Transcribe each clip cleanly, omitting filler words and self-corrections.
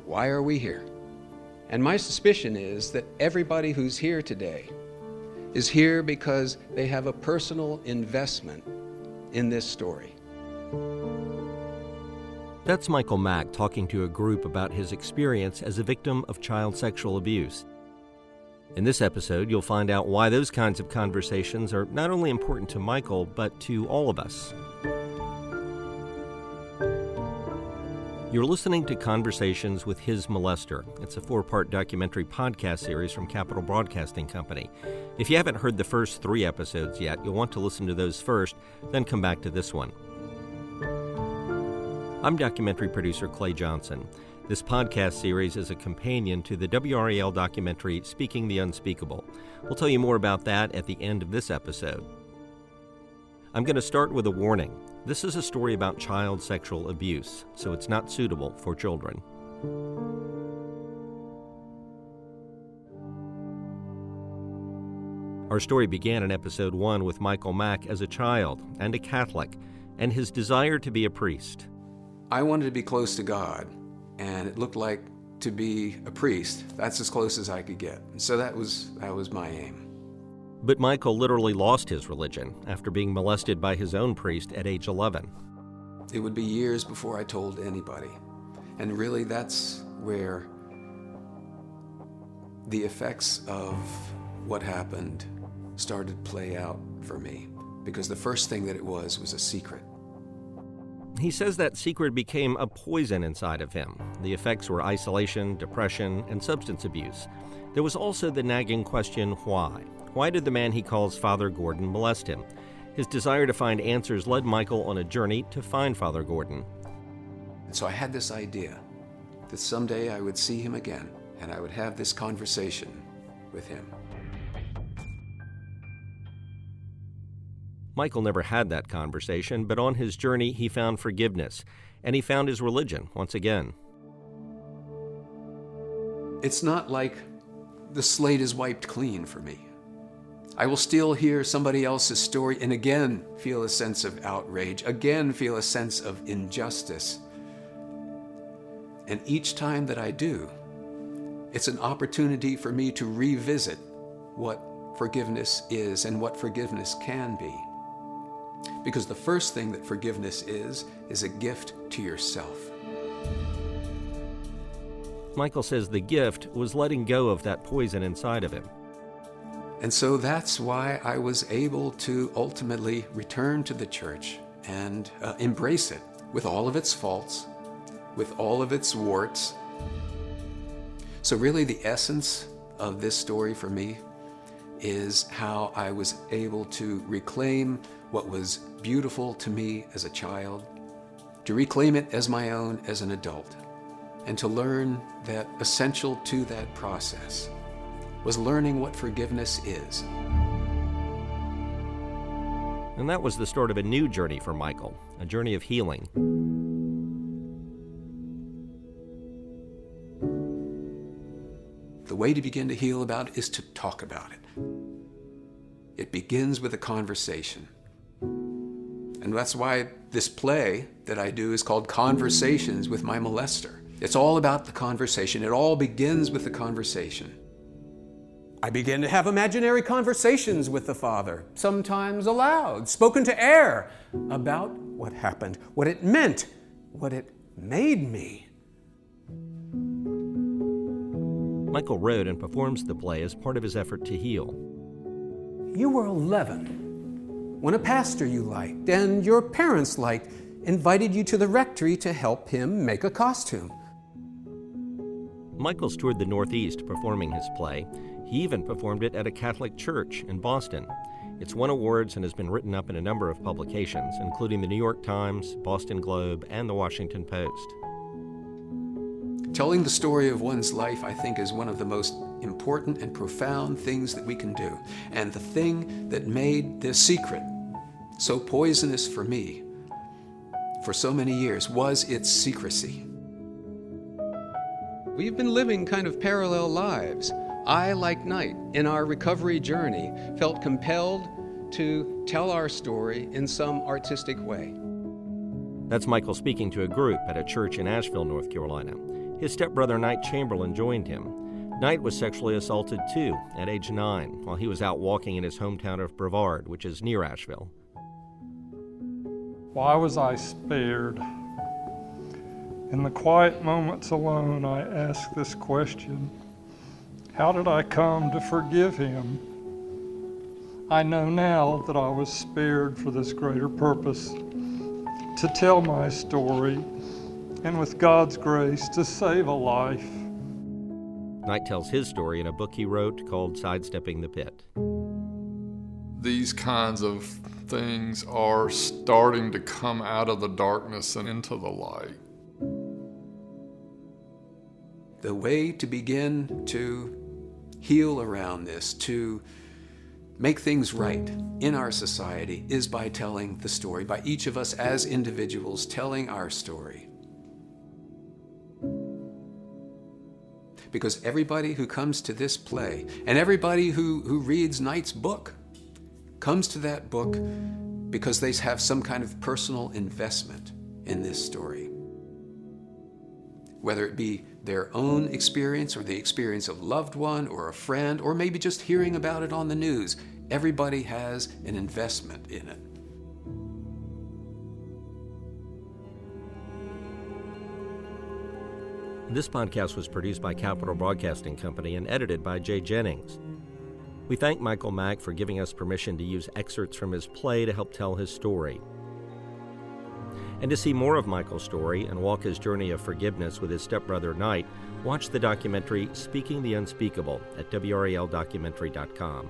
Why are we here? And my suspicion is that everybody who's here today is here because they have a personal investment in this story. That's Michael Mack talking to a group about his experience as a victim of child sexual abuse. In this episode, you'll find out why those kinds of conversations are not only important to Michael, but to all of us. You're listening to Conversations with His Molester. It's a 4-part documentary podcast series from Capital Broadcasting Company. If you haven't heard the first 3 episodes yet, you'll want to listen to those first, then come back to this one. I'm documentary producer Clay Johnson. This podcast series is a companion to the WRAL documentary Speaking the Unspeakable. We'll tell you more about that at the end of this episode. I'm going to start with a warning. This is a story about child sexual abuse, so it's not suitable for children. Our story began in episode 1 with Michael Mack as a child and a Catholic, and his desire to be a priest. I wanted to be close to God, and it looked like to be a priest, that's as close as I could get. And so that was my aim. But Michael literally lost his religion after being molested by his own priest at age 11. It would be years before I told anybody. And really that's where the effects of what happened started to play out for me. Because the first thing that it was a secret. He says that secret became a poison inside of him. The effects were isolation, depression, and substance abuse. There was also the nagging question, why? Why did the man he calls Father Gordon molest him? His desire to find answers led Michael on a journey to find Father Gordon. So I had this idea that someday I would see him again, and I would have this conversation with him. Michael never had that conversation, but on his journey he found forgiveness, and he found his religion once again. It's not like the slate is wiped clean for me. I will still hear somebody else's story and again feel a sense of outrage, again feel a sense of injustice. And each time that I do, it's an opportunity for me to revisit what forgiveness is and what forgiveness can be. Because the first thing that forgiveness is a gift to yourself. Michael says the gift was letting go of that poison inside of him. And so that's why I was able to ultimately return to the church and embrace it with all of its faults, with all of its warts. So really the essence of this story for me is how I was able to reclaim what was beautiful to me as a child, to reclaim it as my own as an adult, and to learn that essential to that process was learning what forgiveness is. And that was the start of a new journey for Michael, a journey of healing. The way to begin to heal about it is to talk about it. It begins with a conversation. And that's why this play that I do is called Conversations with My Molester. It's all about the conversation. It all begins with the conversation. I began to have imaginary conversations with the Father, sometimes aloud, spoken to air, about what happened, what it meant, what it made me. Michael wrote and performs the play as part of his effort to heal. You were 11 when a pastor you liked and your parents liked invited you to the rectory to help him make a costume. Michael's toured the Northeast performing his play. He even performed it at a Catholic church in Boston. It's won awards and has been written up in a number of publications, including the New York Times, Boston Globe, and the Washington Post. Telling the story of one's life, I think, is one of the most important and profound things that we can do. And the thing that made this secret so poisonous for me for so many years was its secrecy. We've been living kind of parallel lives. I, like Knight, in our recovery journey, felt compelled to tell our story in some artistic way. That's Michael speaking to a group at a church in Asheville, North Carolina. His stepbrother, Knight Chamberlain, joined him. Knight was sexually assaulted, too, at age 9, while he was out walking in his hometown of Brevard, which is near Asheville. Why was I spared? In the quiet moments alone, I ask this question. How did I come to forgive him? I know now that I was spared for this greater purpose, to tell my story, and with God's grace, to save a life. Knight tells his story in a book he wrote called Sidestepping the Pit. These kinds of things are starting to come out of the darkness and into the light. The way to begin to heal around this, to make things right in our society, is by telling the story, by each of us as individuals telling our story. Because everybody who comes to this play, and everybody who reads Knight's book, comes to that book because they have some kind of personal investment in this story. Whether it be their own experience or the experience of a loved one or a friend, or maybe just hearing about it on the news, everybody has an investment in it. This podcast was produced by Capital Broadcasting Company and edited by Jay Jennings. We thank Michael Mack for giving us permission to use excerpts from his play to help tell his story. And to see more of Michael's story and walk his journey of forgiveness with his stepbrother Knight, watch the documentary Speaking the Unspeakable at WRALDocumentary.com.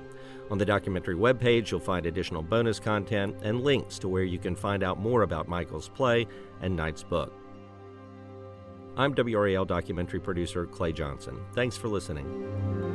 On the documentary webpage, you'll find additional bonus content and links to where you can find out more about Michael's play and Knight's book. I'm WRAL documentary producer Clay Johnson. Thanks for listening.